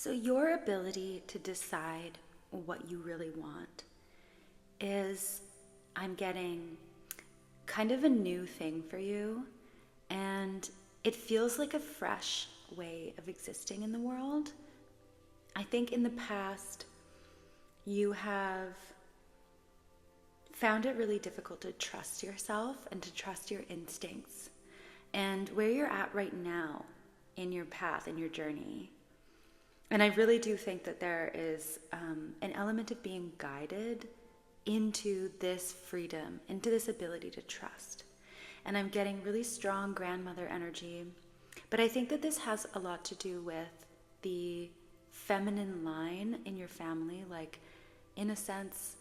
So your ability to decide what you really want is, I'm getting kind of a new thing for you, and it feels like a fresh way of existing in the world. I think in the past you have found it really difficult to trust yourself and to trust your instincts. And where you're at right now in your path, in your journey, and I really do think that there is an element of being guided into this freedom, into this ability to trust. And I'm getting really strong grandmother energy. But I think that this has a lot to do with the feminine line in your family. Like, in a sense,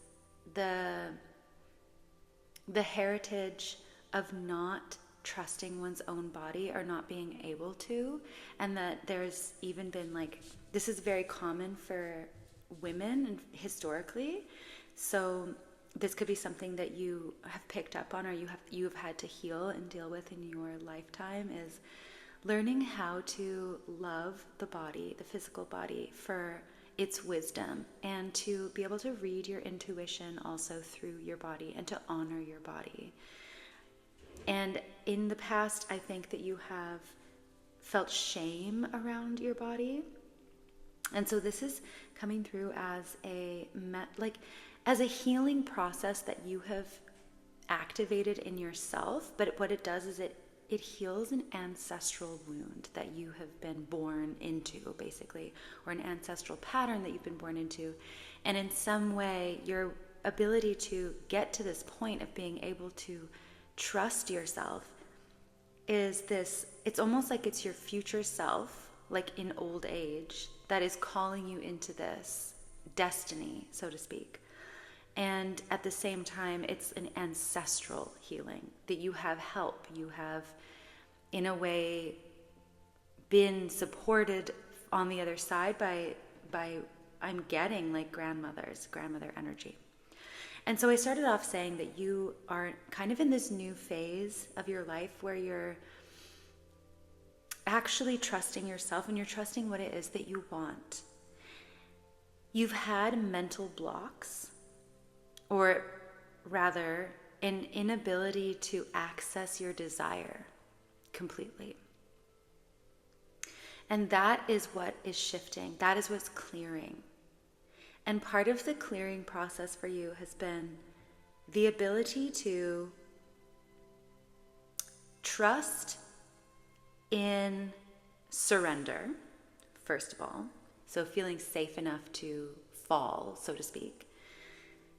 the heritage of not trusting one's own body or not being able to. And that there's even been like, this is very common for women historically. So this could be something that you have picked up on, or you've had to heal and deal with in your lifetime, is learning how to love the body, the physical body, for its wisdom, and to be able to read your intuition also through your body and to honor your body. And in the past, I think that you have felt shame around your body. And so this is coming through as as a healing process that you have activated in yourself. But what it does is it heals an ancestral wound that you have been born into, basically, or an ancestral pattern that you've been born into. And in some way, your ability to get to this point of being able to trust yourself is this, it's almost like it's your future self, like in old age, that is calling you into this destiny, so to speak. And at the same time, it's an ancestral healing, that you have help. You have, in a way, been supported on the other side by I'm getting like grandmother energy. And so I started off saying that you are kind of in this new phase of your life where you're actually trusting yourself and you're trusting what it is that you want. You've had mental blocks, or rather an inability to access your desire completely. And that is what is shifting. That is what's clearing. And part of the clearing process for you has been the ability to trust in surrender, first of all. So feeling safe enough to fall, so to speak.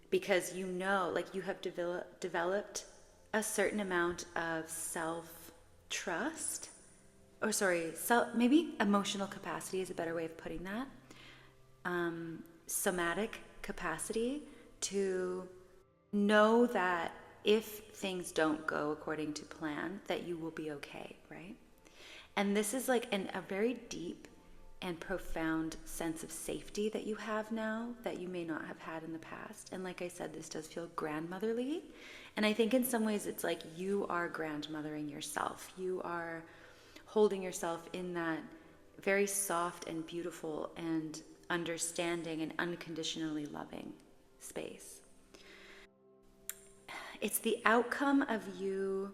Because you know, like, you have developed a certain amount of self-trust, or maybe emotional capacity is a better way of putting that. Somatic capacity to know that if things don't go according to plan, that you will be okay, right? And this is like a very deep and profound sense of safety that you have now that you may not have had in the past. And like I said, this does feel grandmotherly. And I think in some ways it's like you are grandmothering yourself. You are holding yourself in that very soft and beautiful and understanding and unconditionally loving space. It's the outcome of you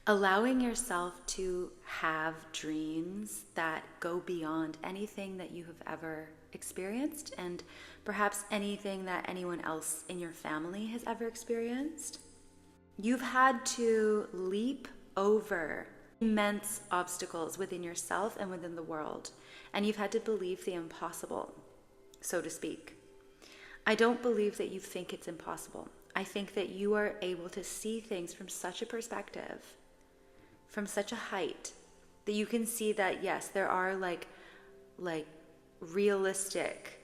allowing yourself to have dreams that go beyond anything that you have ever experienced, and perhaps anything that anyone else in your family has ever experienced. You've had to leap over immense obstacles within yourself and within the world, and you've had to believe the impossible, so to speak. I don't believe that you think it's impossible. I think that you are able to see things from such a perspective, from such a height, that you can see that, yes, there are like realistic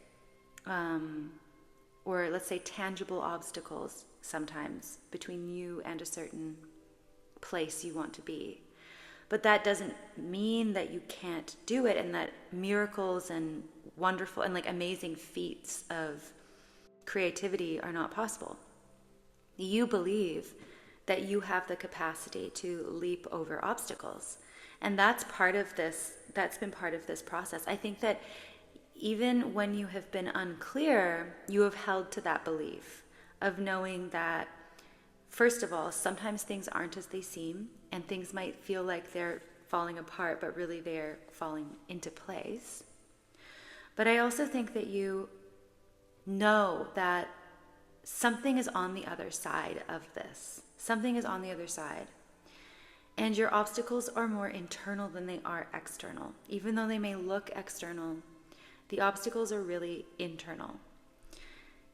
or let's say tangible obstacles sometimes between you and a certain place you want to be. But that doesn't mean that you can't do it, and that miracles and wonderful and like amazing feats of creativity are not possible. You believe that you have the capacity to leap over obstacles. And that's part of this, that's been part of this process. I think that even when you have been unclear, you have held to that belief of knowing that, first of all, sometimes things aren't as they seem, and things might feel like they're falling apart, but really they're falling into place. But I also think that you know that something is on the other side of this. Something is on the other side. And your obstacles are more internal than they are external. Even though they may look external, the obstacles are really internal.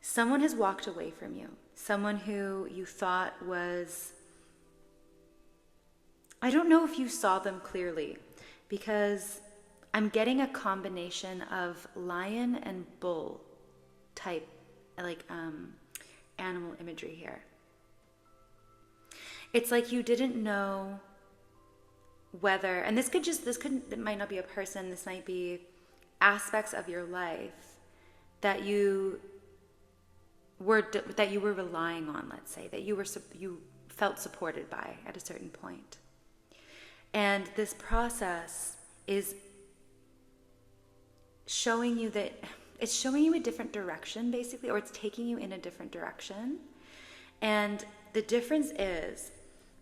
Someone has walked away from you. Someone who you thought was... I don't know if you saw them clearly, because I'm getting a combination of lion and bull type, like animal imagery here. It's like you didn't know whether, and it might not be a person, this might be aspects of your life that you were relying on, let's say, that you felt supported by at a certain point. And this process is showing you that it's showing you a different direction, basically, or it's taking you in a different direction. And the difference is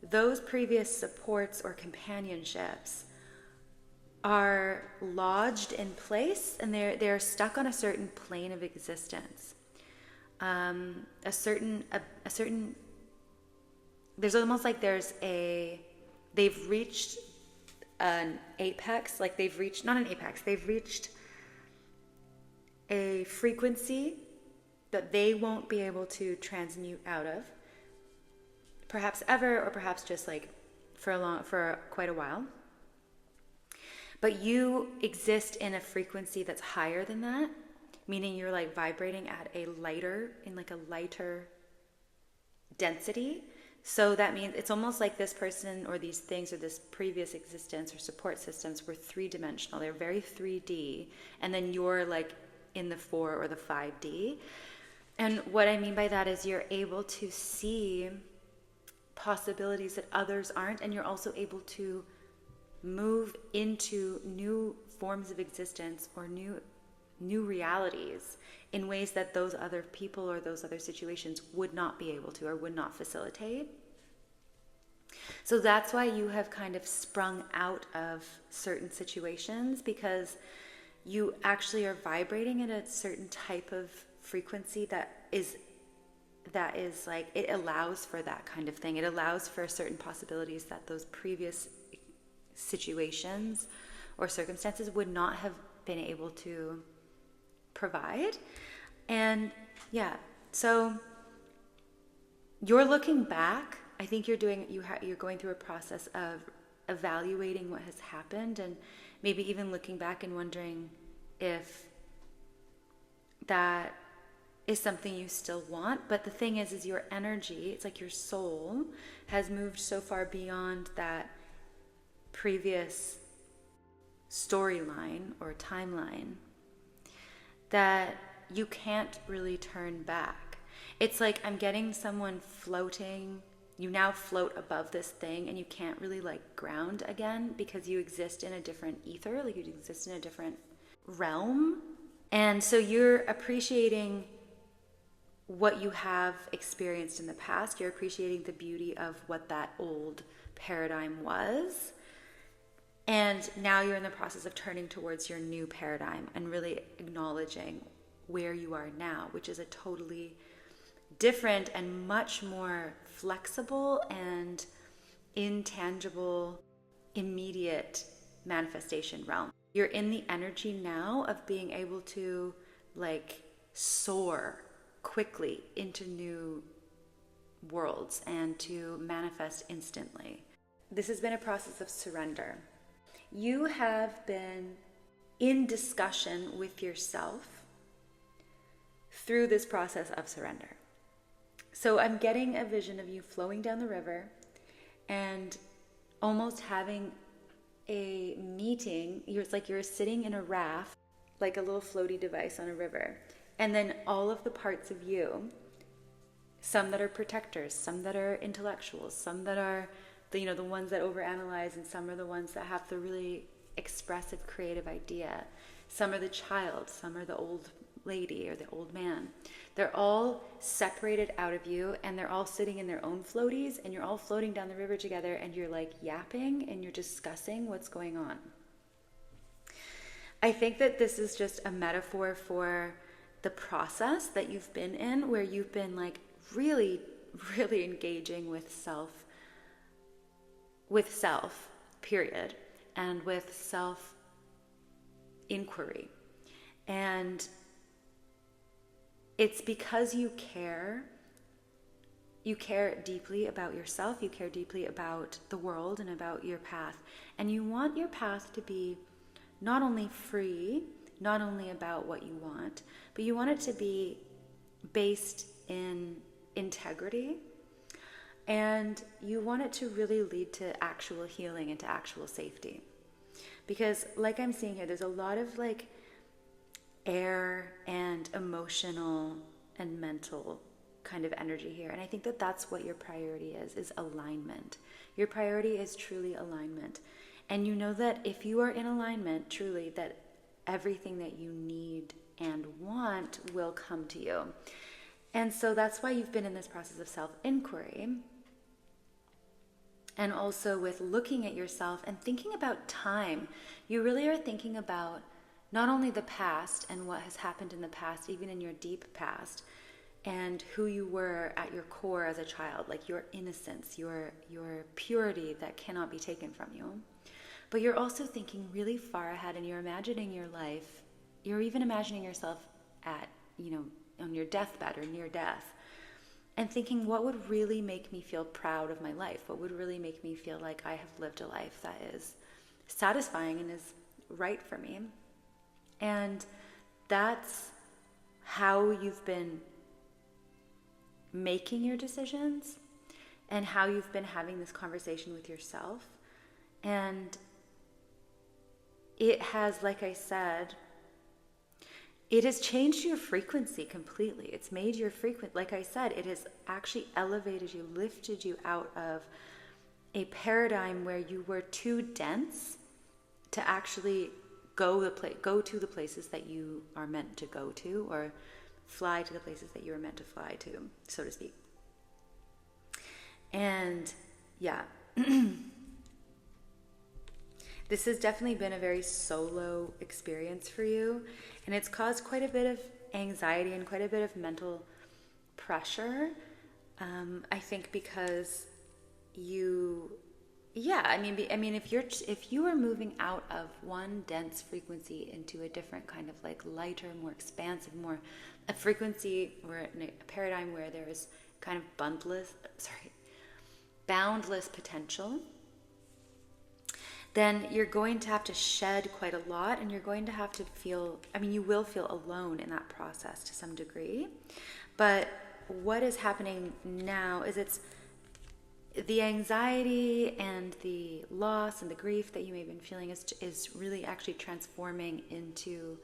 those previous supports or companionships are lodged in place, and they're stuck on a certain plane of existence. There's almost like they've reached an apex, like they've reached a frequency that they won't be able to transmute out of, perhaps ever, or perhaps just like for quite a while. But you exist in a frequency that's higher than that, meaning you're like vibrating at a lighter density. So that means it's almost like this person or these things or this previous existence or support systems were 3-dimensional. They're very 3D. And then you're like in the 4 or the 5D. And what I mean by that is you're able to see possibilities that others aren't. And you're also able to move into new forms of existence or new realities in ways that those other people or those other situations would not be able to or would not facilitate. So that's why you have kind of sprung out of certain situations, because you actually are vibrating at a certain type of frequency that is like, it allows for that kind of thing. It allows for certain possibilities that those previous situations or circumstances would not have been able to provide. And yeah, so you're looking back. I think you're going through a process of evaluating what has happened, and maybe even looking back and wondering if that is something you still want. But the thing is your energy, it's like your soul has moved so far beyond that previous storyline or timeline that you can't really turn back. It's like I'm getting someone floating. You now float above this thing, and you can't really like ground again because you exist in a different ether, like you exist in a different realm. And so you're appreciating what you have experienced in the past. You're appreciating the beauty of what that old paradigm was. And now you're in the process of turning towards your new paradigm and really acknowledging where you are now, which is a totally different and much more flexible and intangible, immediate manifestation realm. You're in the energy now of being able to like soar quickly into new worlds and to manifest instantly. This has been a process of surrender. You have been in discussion with yourself through this process of surrender. So I'm getting a vision of you flowing down the river and almost having a meeting. It's like you're sitting in a raft, like a little floaty device on a river. And then all of the parts of you, some that are protectors, some that are intellectuals, some that are the ones that overanalyze, and some are the ones that have the really expressive, creative idea. Some are the child, some are the old lady or the old man. They're all separated out of you, and they're all sitting in their own floaties, and you're all floating down the river together, and you're like yapping and you're discussing what's going on. I think that this is just a metaphor for the process that you've been in, where you've been like really, really engaging with self, period, and with self inquiry. And it's because you care deeply about yourself, you care deeply about the world and about your path. And you want your path to be not only free, not only about what you want, but you want it to be based in integrity. And you want it to really lead to actual healing and to actual safety. Because like I'm seeing here, there's a lot of like air and emotional and mental kind of energy here. And I think that that's what your priority is alignment. Your priority is truly alignment. And you know that if you are in alignment, truly, that everything that you need and want will come to you. And so that's why you've been in this process of self-inquiry. And also with looking at yourself and thinking about time. You really are thinking about not only the past and what has happened in the past, even in your deep past, and who you were at your core as a child, like your innocence, your purity that cannot be taken from you. But you're also thinking really far ahead, and you're imagining your life. You're even imagining yourself at, on your deathbed or near death, and thinking, what would really make me feel proud of my life? What would really make me feel like I have lived a life that is satisfying and is right for me? And that's how you've been making your decisions and how you've been having this conversation with yourself. And it has, like I said, it has changed your frequency completely. It's made your like I said, it has actually elevated you, lifted you out of a paradigm where you were too dense to actually go to the places that you are meant to go to, or fly to the places that you are meant to fly to, so to speak. And yeah, this has definitely been a very solo experience for you, and it's caused quite a bit of anxiety and quite a bit of mental pressure. I think because if you are moving out of one dense frequency into a different kind of like lighter, more expansive, more a frequency or a paradigm where there is kind of boundless potential, then you're going to have to shed quite a lot, and you're going to have to you will feel alone in that process to some degree. But what is happening now is it's the anxiety and the loss and the grief that you may have been feeling is really actually transforming into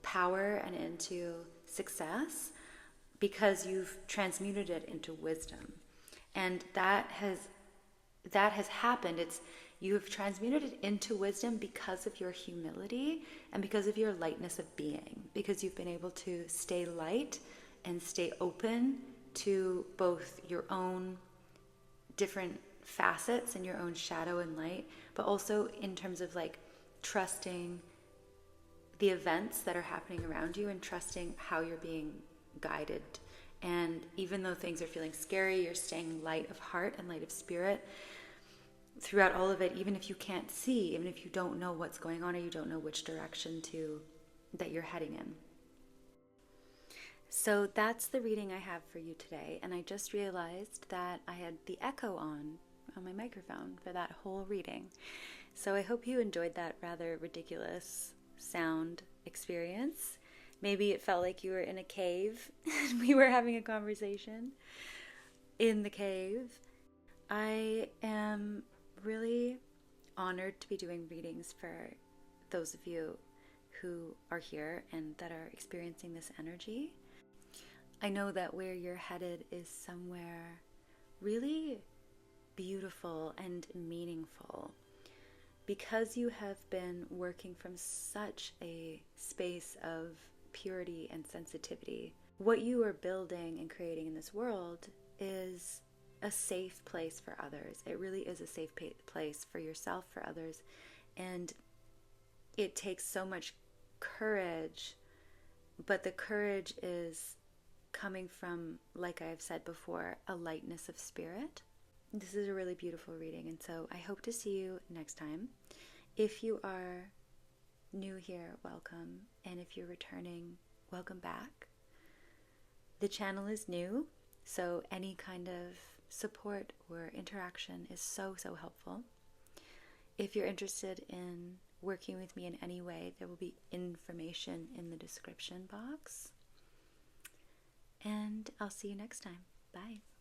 power and into success, because you've transmuted it into wisdom. And that has happened. You've transmuted it into wisdom because of your humility and because of your lightness of being, because you've been able to stay light and stay open to both your own different facets and your own shadow and light, but also in terms of like trusting the events that are happening around you and trusting how you're being guided. And even though things are feeling scary, you're staying light of heart and light of spirit throughout all of it, even if you can't see, even if you don't know what's going on or you don't know which direction that you're heading in. So that's the reading I have for you today. And I just realized that I had the echo on my microphone for that whole reading. So I hope you enjoyed that rather ridiculous sound experience. Maybe it felt like you were in a cave and we were having a conversation in the cave. I am really honored to be doing readings for those of you who are here and that are experiencing this energy. I know that where you're headed is somewhere really beautiful and meaningful. because you have been working from such a space of purity and sensitivity, what you are building and creating in this world is a safe place for others. It really is a safe place for yourself, for others. And it takes so much courage, but the courage is coming from, like I've said before, a lightness of spirit. This is a really beautiful reading, and so I hope to see you next time. If you are new here, welcome, and if you're returning, welcome back. The channel is new, so any kind of support or interaction is so helpful. If you're interested in working with me in any way, there will be information in the description box. And I'll see you next time. Bye.